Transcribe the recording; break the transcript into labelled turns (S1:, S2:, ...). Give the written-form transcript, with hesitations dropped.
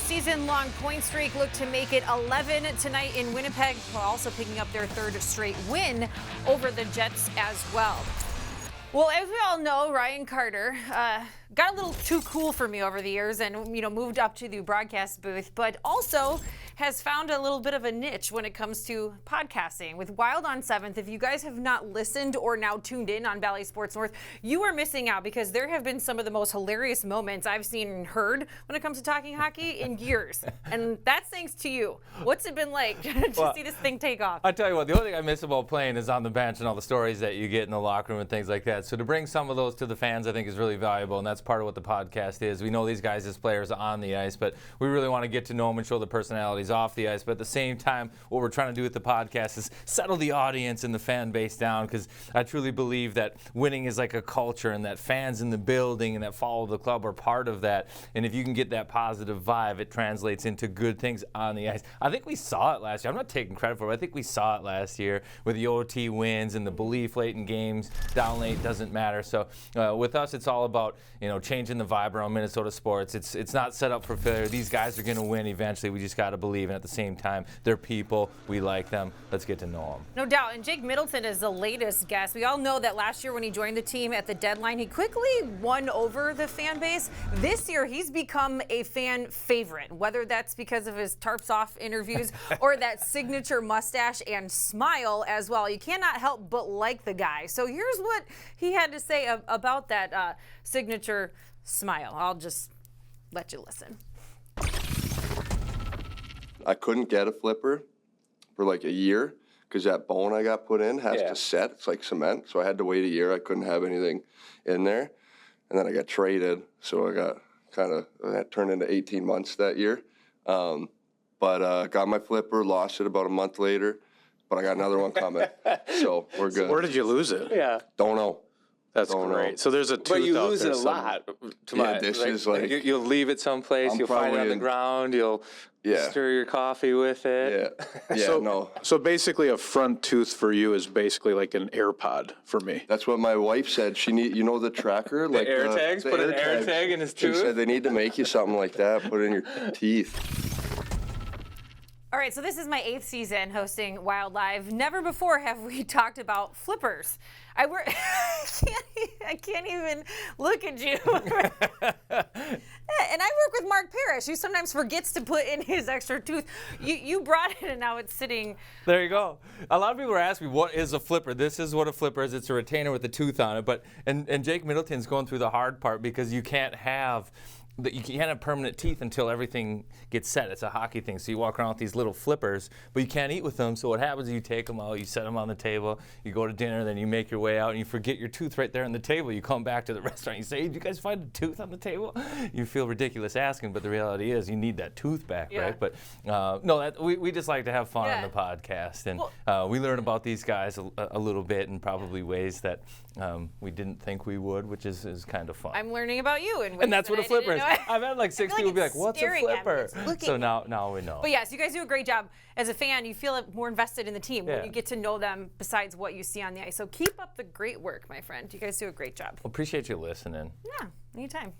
S1: season-long point streak looked to make it 11 tonight in Winnipeg, while also picking up their third straight win over the Jets as well. Well, as we all know, Ryan Carter got a little too cool for me over the years and, moved up to the broadcast booth, but also has found a little bit of a niche when it comes to podcasting. With Wild on 7th, if you guys have not listened or now tuned in on Valley Sports North, you are missing out because there have been some of the most hilarious moments I've seen and heard when it comes to talking hockey in years. And that's thanks to you. What's it been like to see this thing take off?
S2: I tell you what, the only thing I miss about playing is on the bench and all the stories that you get in the locker room and things like that. So to bring some of those to the fans, I think is really valuable, and that's part of what the podcast is. We know these guys as players on the ice, but we really want to get to know them and show the personalities off the ice. But at the same time, what we're trying to do with the podcast is settle the audience and the fan base down, because I truly believe that winning is like a culture, and that fans in the building and that follow the club are part of that. And if you can get that positive vibe, it translates into good things on the ice. I think we saw it last year. I'm not taking credit for it. I think we saw it last year with the OT wins and the belief late in games. Down late doesn't matter. So with us, it's all about changing the vibe around Minnesota sports. It's not set up for failure. These guys are going to win eventually. We just got to believe, and at the same time, they're people. We like them. Let's get to know them.
S1: No doubt. And Jake Middleton is the latest guest. We all know that last year when he joined the team at the deadline, he quickly won over the fan base. This year, he's become a fan favorite, whether that's because of his tarps off interviews or that signature mustache and smile as well. You cannot help but like the guy. So here's what he had to say about that signature smile. I'll just let you listen.
S3: I couldn't get a flipper for like a year because that bone I got put in has to set. It's like cement. So I had to wait a year. I couldn't have anything in there. And then I got traded. So I got that turned into 18 months that year. But got my flipper, lost it about a month later. But I got another one coming. So we're good.
S4: So where did you lose it?
S5: Yeah.
S3: Don't know.
S4: That's great. So there's a tooth out there.
S5: But you lose it a lot.
S3: Is like
S5: you'll leave it someplace. You'll find it on the ground. You'll stir your coffee with it.
S3: Yeah.
S4: So basically, a front tooth for you is basically like an AirPod for me.
S3: That's what my wife said. She the tracker,
S5: the air tags. Put an air tag in his tooth.
S3: She said they need to make you something like that. Put it in your teeth.
S1: All right, so this is my 8th season hosting Wild Live. Never before have we talked about flippers. I can't even look at you. And I work with Mark Parrish, who sometimes forgets to put in his extra tooth. You brought it, and now it's sitting.
S2: There you go. A lot of people are asking me, what is a flipper? This is what a flipper is. It's a retainer with a tooth on it. But and Jake Middleton's going through the hard part because you can't have permanent teeth until everything gets set. It's a hockey thing. So you walk around with these little flippers, but you can't eat with them. So what happens is you take them out, you set them on the table, you go to dinner, then you make your way out, and you forget your tooth right there on the table. You come back to the restaurant, you say, hey, did you guys find a tooth on the table? You feel ridiculous asking, but the reality is you need that tooth back, right? But we just like to have fun on the podcast, and we learn about these guys a little bit in probably ways that we didn't think we would, which is kind of fun.
S1: I'm learning about you.
S2: And that's what a flipper is. I've had like 6 people be like, what's a flipper? So now we know.
S1: But yes, you guys do a great job. As a fan, you feel more invested in the team when you get to know them besides what you see on the ice. So keep up the great work, my friend. You guys do a great job.
S2: Appreciate you listening.
S1: Yeah, anytime.